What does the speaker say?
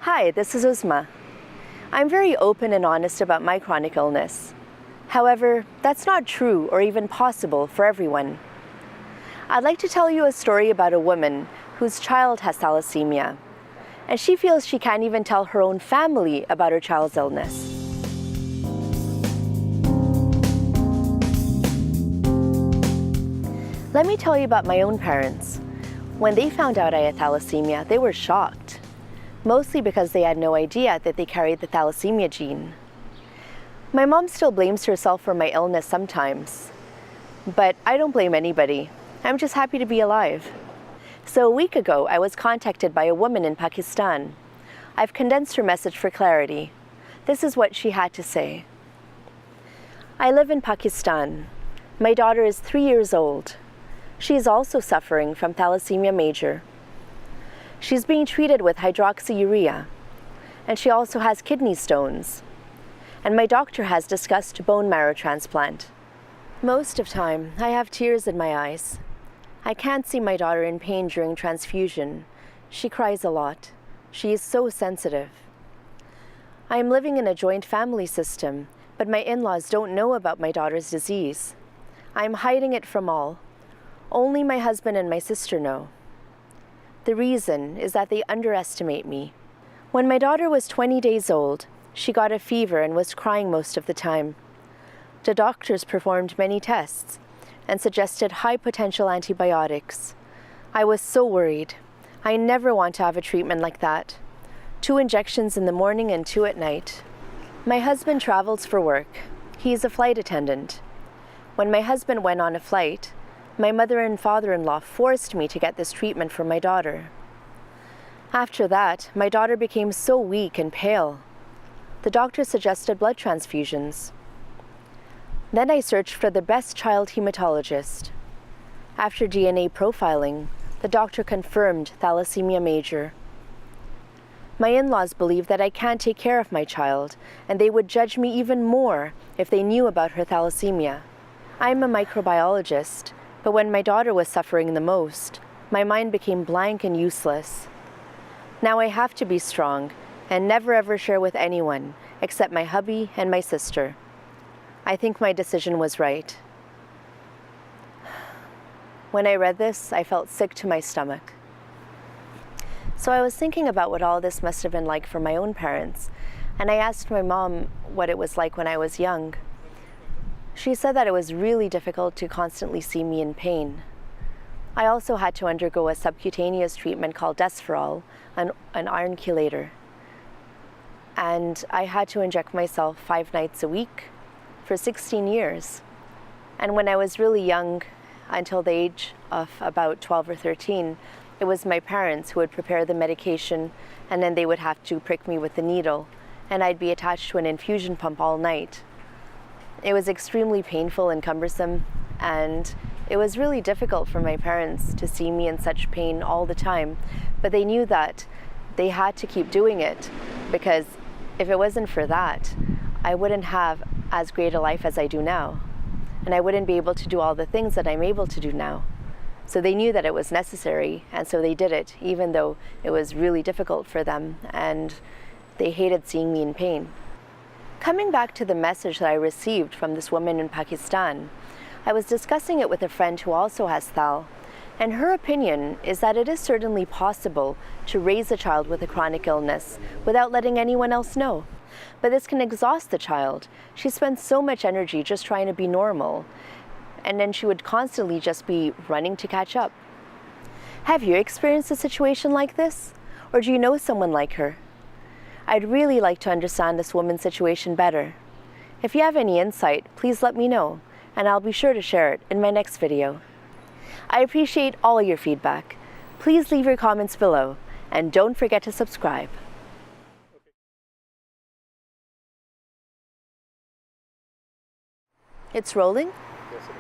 Hi, this is Uzema. I'm very open and honest about my chronic illness. However, that's not true or even possible for everyone. I'd like to tell you a story about a woman whose child has thalassemia, and she feels she can't even tell her own family about her child's illness. Let me tell you about my own parents. When they found out I had thalassemia, they were shocked, mostly because they had no idea that they carried the thalassemia gene. My mom still blames herself for my illness sometimes, but I don't blame anybody. I'm just happy to be alive. So a week ago, I was contacted by a woman in Pakistan. I've condensed her message for clarity. This is what she had to say. I live in Pakistan. My daughter is 3 years old. She is also suffering from thalassemia major. She's being treated with hydroxyurea, and she also has kidney stones. And my doctor has discussed bone marrow transplant. Most of the time, I have tears in my eyes. I can't see my daughter in pain during transfusion. She cries a lot. She is so sensitive. I am living in a joint family system, but my in-laws don't know about my daughter's disease. I am hiding it from all. Only my husband and my sister know. The reason is that they underestimate me. When my daughter was 20 days old, she got a fever and was crying most of the time. The doctors performed many tests and suggested high potential antibiotics. I was so worried. I never want to have a treatment like that. 2 injections in the morning and 2 at night. My husband travels for work. He is a flight attendant. When my husband went on a flight, my mother and father-in-law forced me to get this treatment for my daughter. After that, my daughter became so weak and pale. The doctor suggested blood transfusions. Then I searched for the best child hematologist. After DNA profiling, the doctor confirmed thalassemia major. My in-laws believe that I can't take care of my child, and they would judge me even more if they knew about her thalassemia. I'm a microbiologist, but when my daughter was suffering the most, my mind became blank and useless. Now I have to be strong and never ever share with anyone except my hubby and my sister. I think my decision was right. When I read this, I felt sick to my stomach. So I was thinking about what all this must have been like for my own parents, and I asked my mom what it was like when I was young. She said that it was really difficult to constantly see me in pain. I also had to undergo a subcutaneous treatment called Desferal, an iron chelator. And I had to inject myself 5 nights a week for 16 years. And when I was really young, until the age of about 12 or 13, it was my parents who would prepare the medication, and then they would have to prick me with the needle, and I'd be attached to an infusion pump all night. It was extremely painful and cumbersome, and it was really difficult for my parents to see me in such pain all the time, but they knew that they had to keep doing it, because if it wasn't for that, I wouldn't have as great a life as I do now, and I wouldn't be able to do all the things that I'm able to do now. So they knew that it was necessary, and so they did it, even though it was really difficult for them, and they hated seeing me in pain. Coming back to the message that I received from this woman in Pakistan, I was discussing it with a friend who also has thal, and her opinion is that it is certainly possible to raise a child with a chronic illness without letting anyone else know. But this can exhaust the child. She spends so much energy just trying to be normal, and then she would constantly just be running to catch up. Have you experienced a situation like this? Or do you know someone like her? I'd really like to understand this woman's situation better. If you have any insight, please let me know, and I'll be sure to share it in my next video. I appreciate all your feedback. Please leave your comments below, and don't forget to subscribe. It's rolling? Yes, it is.